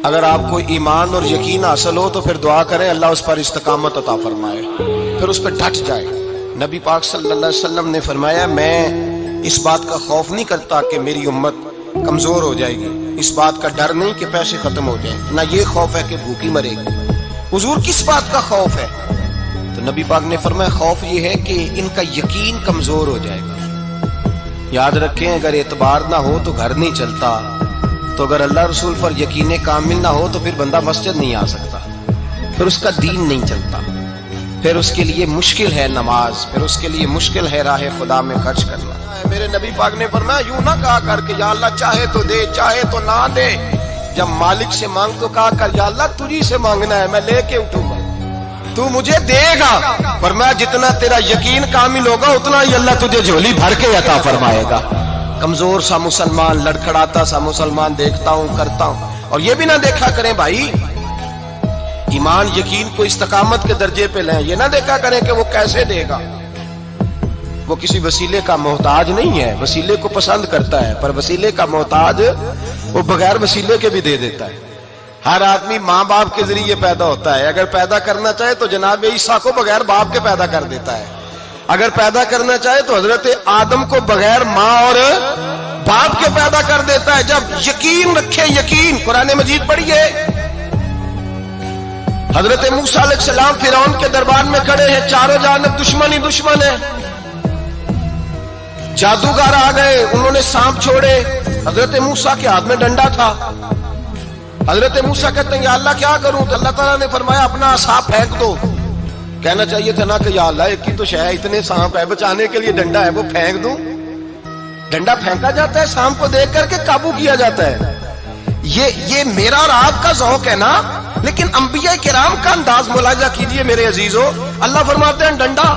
اگر آپ کو ایمان اور یقین حاصل ہو تو پھر دعا کریں اللہ اس پر استقامت عطا فرمائے، پھر اس پہ ڈٹ جائے۔ نبی پاک صلی اللہ علیہ وسلم نے فرمایا میں اس بات کا خوف نہیں کرتا کہ میری امت کمزور ہو جائے گی، اس بات کا ڈر نہیں کہ پیسے ختم ہو جائیں، نہ یہ خوف ہے کہ بھوکی مرے گی۔ حضور کس بات کا خوف ہے؟ تو نبی پاک نے فرمایا خوف یہ ہے کہ ان کا یقین کمزور ہو جائے گا۔ یاد رکھیں اگر اعتبار نہ ہو تو گھر نہیں چلتا، تو اگر اللہ رسول پر یقین کامل نہ ہو تو پھر بندہ مسجد نہیں آ سکتا، پھر اس کا دین نہیں چلتا، پھر اس کے لیے مشکل ہے نماز، پھر اس کے لیے مشکل ہے راہ خدا میں خرچ کرنا۔ میرے نبی پاک نے فرمایا یوں نہ کہا کر کے یا اللہ چاہے تو دے چاہے تو نہ دے، جب مالک سے مانگ تو کہا کر یا اللہ تجھی سے مانگنا ہے، میں لے کے اٹھوں گا، تو مجھے دے گا۔ فرمایا جتنا تیرا یقین کامل ہوگا اتنا ہی اللہ تجھے جھولی بھر کے عطا فرمائے گا۔ کمزور سا مسلمان، لڑکھڑاتا سا مسلمان دیکھتا ہوں کرتا ہوں، اور یہ بھی نہ دیکھا کریں بھائی ایمان یقین کو استقامت کے درجے پہ لیں، یہ نہ دیکھا کریں کہ وہ کیسے دے گا، وہ کسی وسیلے کا محتاج نہیں ہے، وسیلے کو پسند کرتا ہے، پر وسیلے کا محتاج وہ بغیر وسیلے کے بھی دے دیتا ہے۔ ہر آدمی ماں باپ کے ذریعے پیدا ہوتا ہے، اگر پیدا کرنا چاہے تو جناب عیسیٰ کو بغیر باپ کے پیدا کر دیتا ہے، اگر پیدا کرنا چاہے تو حضرت آدم کو بغیر ماں اور باپ کے پیدا کر دیتا ہے۔ جب یقین رکھے، یقین قرآن مجید پڑھیے، حضرت موسیٰ علیہ السلام فرعون کے دربار میں کھڑے ہیں، چاروں جانب دشمن ہی دشمن ہے، جادوگر آ گئے، انہوں نے سانپ چھوڑے، حضرت موسیٰ کے ہاتھ میں ڈنڈا تھا۔ حضرت موسیٰ کہتے ہیں یا اللہ کیا کروں؟ تو اللہ تعالیٰ نے فرمایا اپنا عصا پھینک دو۔ کہنا چاہیے تھا نا کہ یا اللہ ایک ہی تو شے ہے، اتنے سانپ ہے، بچانے کے لیے ڈنڈا ہے، وہ پھینک دوں؟ ڈنڈا پھینکا جاتا ہے، سانپ کو دیکھ کر کے قابو کیا جاتا ہے۔ یہ میرا اور آپ کا ذوق ہے نا، لیکن انبیاء کرام کا انداز ملاحظہ کیجئے میرے عزیزو۔ اللہ فرماتے ہیں ڈنڈا،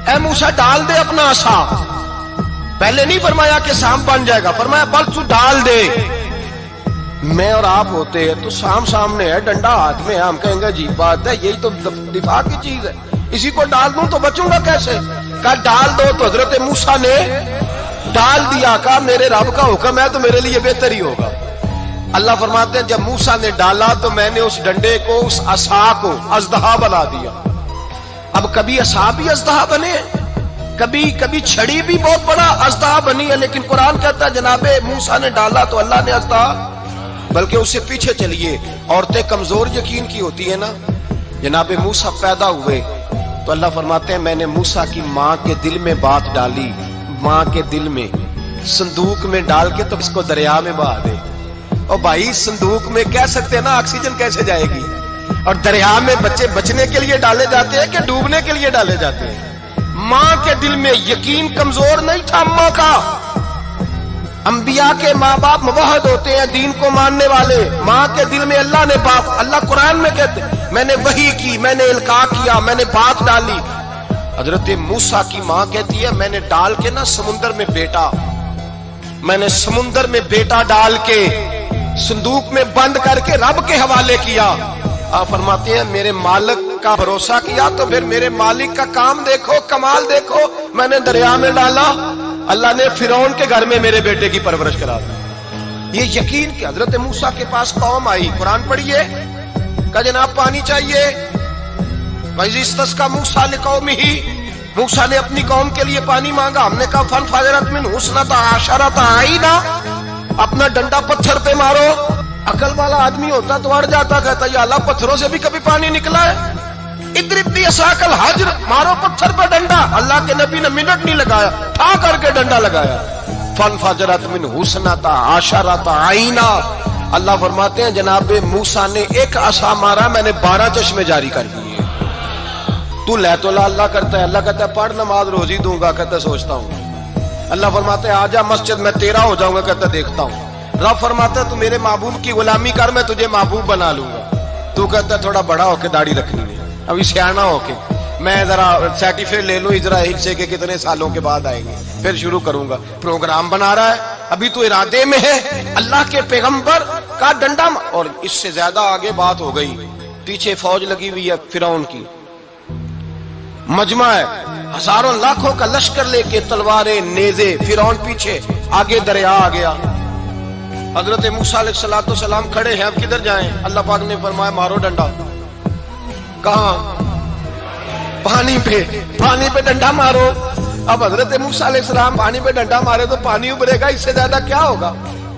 اے موسیٰ ڈال دے اپنا عصا۔ پہلے نہیں فرمایا کہ سانپ بن جائے گا، فرمایا بل تو ڈال دے۔ میں اور آپ ہوتے ہیں تو سام سامنے ہے، ڈنڈا ہاتھ میں ہے، ہم کہیں گے عجیب بات ہے، یہی تو دفاع کی چیز ہے، اسی کو ڈال دوں تو بچوں گا کیسے؟ کہا ڈال دو، تو حضرت موسیٰ نے ڈال دیا، کہا میرے رب کا حکم ہے تو میرے لیے بہتر ہی ہوگا۔ اللہ فرماتے ہیں جب موسیٰ نے ڈالا تو میں نے اس ڈنڈے کو، اس عصا کو اژدہا بنا دیا۔ اب کبھی عصا بھی اژدہا بنے، کبھی چھڑی بھی بہت بڑا اژدہا بنی ہے، لیکن قرآن کہتا ہے جناب موسیٰ نے ڈالا تو اللہ نے اژدہا، بلکہ اس سے پیچھے چلیے، عورتیں کمزور یقین کی ہوتی ہیں نا۔ جناب موسیٰ پیدا ہوئے تو اللہ فرماتے ہیں میں نے موسیٰ کی ماں کے دل میں بات ڈالی، ماں کے دل میں، صندوق میں ڈال کے تو اس کو دریا میں بہا دے۔ اور بھائی صندوق میں کہہ سکتے ہیں نا آکسیجن کیسے جائے گی، اور دریا میں بچے بچنے کے لیے ڈالے جاتے ہیں کہ ڈوبنے کے لیے ڈالے جاتے ہیں؟ ماں کے دل میں یقین کمزور نہیں تھا ماں کا۔ انبیاء کے ماں باپ موحد ہوتے ہیں، دین کو ماننے والے، ماں کے دل میں اللہ نے باپ، اللہ قرآن میں کہتے میں نے وحی کی، میں نے القاء کیا، میں نے بات ڈالی۔ حضرت موسیٰ کی ماں کہتی ہے میں نے ڈال کے نا سمندر میں بیٹا، میں نے سمندر میں بیٹا ڈال کے صندوق میں بند کر کے رب کے حوالے کیا۔ آپ فرماتے ہیں میرے مالک کا بھروسہ کیا تو پھر میرے مالک کا کام دیکھو، کمال دیکھو، میں نے دریا میں ڈالا، اللہ نے فرعون کے گھر میں میرے بیٹے کی پرورش کرا دی۔ یہ یقین کہ حضرت موسیٰ کے پاس قوم آئی، قرآن پڑھیے، کہ جناب پانی چاہیے، وَإِذِ اسْتَسْقَىٰ مُوسَىٰ لِقَوْمِهِ، موسیٰ نے اپنی قوم کے لیے پانی مانگا، ہم نے کہا فَانْفَجَرَتْ مِنْهُ اثْنَتَا عَشَرَةَ عَيْنًا، اپنا ڈنڈا پتھر پہ مارو۔ عقل والا آدمی ہوتا تو اڑ جاتا، کہتا یا اللہ پتھروں سے بھی کبھی پانی نکلا ہے؟ اضرب بعصاک الحجر، مارو پتھر پہ ڈنڈا۔ اللہ کے نبی نے منٹ نہیں لگایا، ٹھا کر کے ڈنڈا لگایا، فانفجرت منہ اثنتا عشرۃ عینا۔ اللہ فرماتے ہیں جناب موسیٰ نے ایک عصا مارا، میں نے 12 چشمے جاری کر دیے۔ تو لے تو لا اللہ کرتا ہے، اللہ کہتا ہے پڑھ نماز روزی دوں گا، کہتا ہے سوچتا ہوں۔ اللہ فرماتے ہیں آجا مسجد میں تیرا ہو جاؤں گا، کہتا ہے دیکھتا ہوں۔ رب فرماتا ہے تو میرے محبوب کی غلامی کر، میں تجھے محبوب بنا لوں گا۔ تو کہتا ہے تھوڑا بڑا ہو کے داڑھی رکھنی ہے، ابھی سیانا ہو کے میں ذرا سرٹیفکیٹ لے لوں اسرائیل سے کہ کتنے سالوں کے بعد آئیں گے، پھر شروع کروں گا۔ پروگرام بنا رہا ہے، ابھی تو ارادے میں ہے۔ اللہ کے پیغمبر کا ڈنڈا، اور اس سے زیادہ آگے بات ہو گئی، پیچھے فوج لگی ہوئی ہے فرعون کی، مجمع ہے، ہزاروں لاکھوں کا لشکر لے کے، تلواریں نیزے، فرعون پیچھے، آگے دریا آ گیا۔ حضرت موسیٰ علیہ السلام کھڑے ہیں، اب کدھر جائیں؟ اللہ پاک نے فرمایا مارو ڈنڈا۔ کہاں؟ پانی پہ ڈنڈا مارو۔ اب حضرت موسیٰ علیہ السلام پانی پہ ڈنڈا مارے تو پانی ابھرے گا، اس سے زیادہ کیا ہوگا؟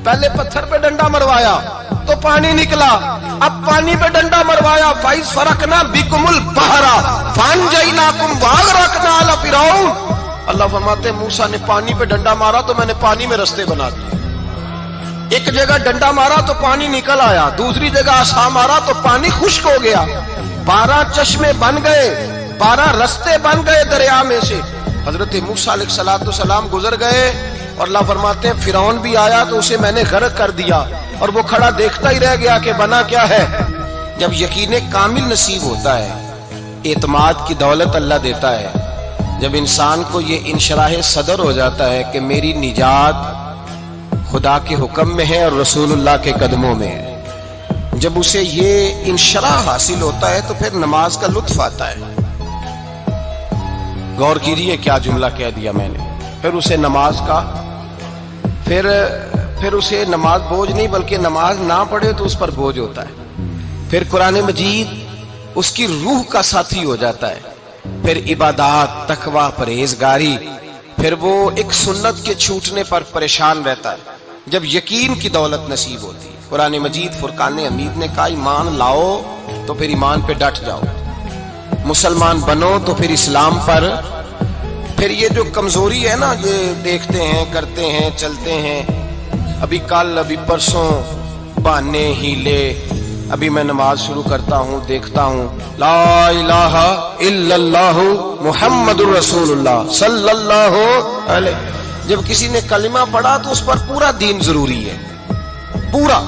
پہلے پتھر پہ ڈنڈا مروایا تو پانی نکلا، اب پانی پہ ڈنڈا مروایا، فَإِذْ فَرَقْنَا بِكُمُ الْبَحْرَ فَأَنْجَيْنَاكُمْ وَأَغْرَقْنَا آلَ فِرْعَوْنَ۔ اللہ فرماتے ہیں موسیٰ نے پانی پہ ڈنڈا مارا تو میں نے پانی میں رستے بنا دیے۔ ایک جگہ ڈنڈا مارا تو پانی نکل آیا، دوسری جگہ عصا مارا تو پانی خشک ہو گیا، 12 چشمے بن گئے، 12 رستے بن گئے دریا میں سے۔ حضرت موسیٰ علیہ السلام گزر گئے اور اللہ فرماتے ہیں فرعون بھی آیا تو اسے میں نے غرق کر دیا، اور وہ کھڑا دیکھتا ہی رہ گیا کہ بنا کیا ہے۔ جب یقین کامل نصیب ہوتا ہے، اعتماد کی دولت اللہ دیتا ہے، جب انسان کو یہ انشراح صدر ہو جاتا ہے کہ میری نجات خدا کے حکم میں ہے اور رسول اللہ کے قدموں میں ہے، جب اسے یہ انشراح حاصل ہوتا ہے تو پھر نماز کا لطف آتا ہے۔ غور کیجیے کیا جملہ کہہ دیا میں نے۔ پھر اسے نماز کا پھر اسے نماز بوجھ نہیں، بلکہ نماز نہ پڑھے تو اس پر بوجھ ہوتا ہے۔ پھر قرآن مجید اس کی روح کا ساتھی ہو جاتا ہے، پھر عبادات، تقوی، پرہیزگاری، پھر وہ ایک سنت کے چھوٹنے پر پریشان رہتا ہے جب یقین کی دولت نصیب ہوتی ہے۔ قرآن مجید فرقان حمید نے کہا ایمان لاؤ تو پھر ایمان پہ ڈٹ جاؤ، مسلمان بنو تو پھر اسلام پر۔ پھر یہ جو کمزوری ہے نا، یہ دیکھتے ہیں، کرتے ہیں، چلتے ہیں، ابھی کل ابھی پرسوں بہانے ہیلے، ابھی میں نماز شروع کرتا ہوں دیکھتا ہوں لا الہ الا اللہ محمد الرسول اللہ صلی اللہ علیہ۔ جب کسی نے کلمہ پڑھا تو اس پر پورا دین ضروری ہے، پورا۔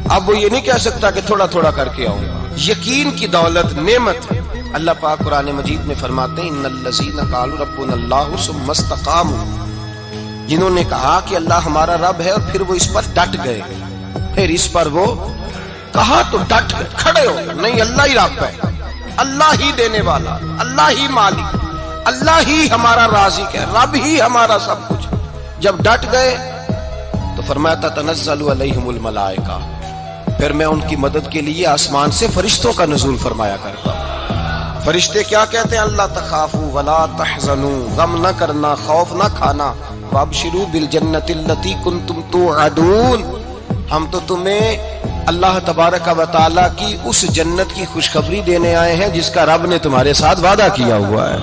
اب وہ یہ نہیں کہہ سکتا کہ تھوڑا تھوڑا کر کے آؤں۔ یقین کی دولت نعمت ہے۔ اللہ پاک قرآن مجید میں فرماتے ہیں ان الذین قالوا ربنا اللہ ثم استقاموا، جنہوں نے کہا کہ اللہ ہمارا رب ہے اور پھر وہ اس پر ڈٹ گئے، پھر اس پر وہ کہا تو ڈٹ گئے، کھڑے ہو گئے، نہیں اللہ ہی رب ہے، اللہ ہی دینے والا، اللہ ہی مالک، اللہ ہی ہمارا رازق ہے، رب ہی ہمارا سب کچھ۔ جب ڈٹ گئے تو فرمایا تتنزل علیہم الملائکہ، پھر میں ان کی مدد کے لیے آسمان سے فرشتوں کا نزول فرمایا کرتا ہوں۔ فرشتے کیا کہتے ہیں؟ اللہ تخافوا ولا تحزنوا، غم نہ کرنا، خوف نہ کھانا، وابشروا بالجنۃ التی کنتم توعدون، ہم تو تمہیں اللہ تبارک و تعالیٰ کی اس جنت کی خوشخبری دینے آئے ہیں جس کا رب نے تمہارے ساتھ وعدہ کیا ہوا ہے۔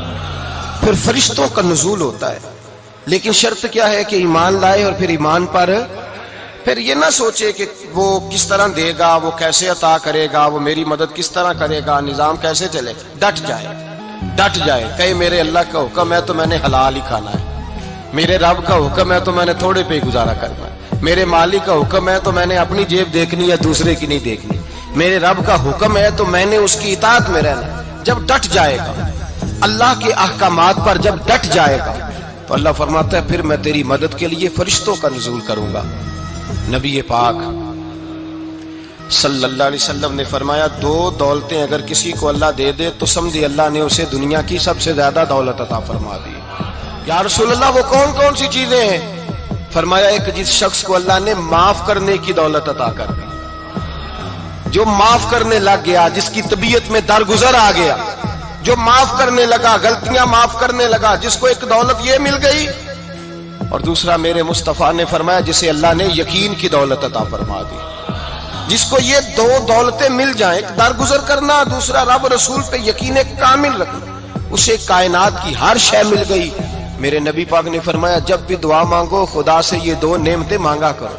پھر فرشتوں کا نزول ہوتا ہے، لیکن شرط کیا ہے کہ ایمان لائے، اور پھر ایمان پر پھر یہ نہ سوچے کہ وہ کس طرح دے گا، وہ کیسے عطا کرے گا، وہ میری مدد کس طرح کرے گا، نظام کیسے چلے، ڈٹ جائے، کہے میرے اللہ کا حکم ہے تو میں نے حلال ہی کھانا ہے، میرے رب کا حکم ہے تو میں نے تھوڑے پہ گزارا کرنا ہے، میرے مالک کا حکم ہے تو میں نے اپنی جیب دیکھنی ہے، دوسرے کی نہیں دیکھنی، میرے رب کا حکم ہے تو میں نے اس کی اطاعت میں رہنا۔ جب ڈٹ جائے گا اللہ کے احکامات پر، جب ڈٹ جائے گا تو اللہ فرماتا ہے پھر میں تیری مدد کے لیے فرشتوں کا نزول کروں گا۔ نبی پاک صلی اللہ علیہ وسلم نے فرمایا 2 دولتیں اگر کسی کو اللہ دے دے تو سمجھے اللہ نے اسے دنیا کی سب سے زیادہ دولت عطا فرما دی۔ یا رسول اللہ وہ کون کون سی چیزیں ہیں؟ فرمایا ایک جس شخص کو اللہ نے معاف کرنے کی دولت عطا کر دی، جو معاف کرنے لگ گیا، جس کی طبیعت میں درگزر آ گیا، جو معاف کرنے لگا، غلطیاں معاف کرنے لگا، جس کو ایک دولت یہ مل گئی۔ اور دوسرا میرے مصطفیٰ نے فرمایا جسے اللہ نے یقین کی دولت عطا فرما دی، جس کو یہ 2 دولتیں مل جائیں، ایک درگزر کرنا، دوسرا رب رسول پہ یقین کامل رکھنا، اسے کائنات کی ہر شے مل گئی۔ میرے نبی پاک نے فرمایا جب بھی دعا مانگو خدا سے یہ 2 نعمتیں مانگا کرو،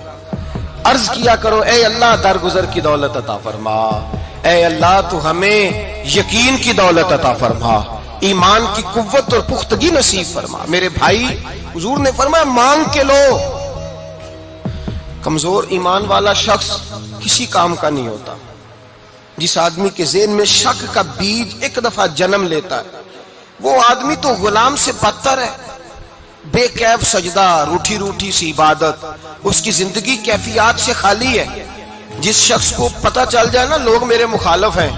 عرض کیا کرو اے اللہ درگزر کی دولت عطا فرما، اے اللہ تو ہمیں یقین کی دولت عطا فرما، ایمان کی قوت اور پختگی نصیب فرما۔ میرے بھائی حضور نے فرمایا مانگ کے لو۔ کمزور ایمان والا شخص کسی کام کا نہیں ہوتا۔ جس آدمی کے ذہن میں شک کا بیج ایک دفعہ جنم لیتا ہے وہ آدمی تو غلام سے بدتر ہے، بے کیف سجدہ، روٹھی روٹھی سی عبادت، اس کی زندگی کیفیات سے خالی ہے۔ جس شخص کو پتہ چل جائے نا لوگ میرے مخالف ہیں،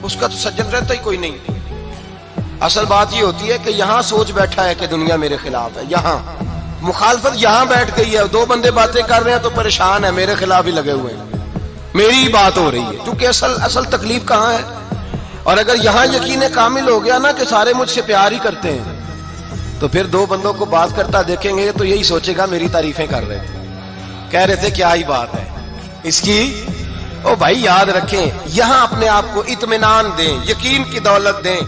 اس کا تو سجن رہتا ہی کوئی نہیں۔ اصل بات یہ ہوتی ہے کہ یہاں سوچ بیٹھا ہے کہ دنیا میرے خلاف ہے، یہاں مخالفت یہاں بیٹھ گئی ہے, دو بندے باتیں کر رہے ہیں تو پریشان ہے, میرے خلاف ہی لگے ہوئے ہیں, میری بات ہو رہی ہے, کیونکہ اصل تکلیف کہاں ہے. اور اگر یہاں یقین کامل ہو گیا نا کہ سارے مجھ سے پیار ہی کرتے ہیں, تو پھر دو بندوں کو بات کرتا دیکھیں گے تو یہی سوچے گا میری تعریفیں کر رہے تھے, کہہ رہے تھے کیا ہی بات ہے اس کی. او بھائی یاد رکھیں, یہاں اپنے آپ کو اطمینان دیں, یقین کی دولت دیں.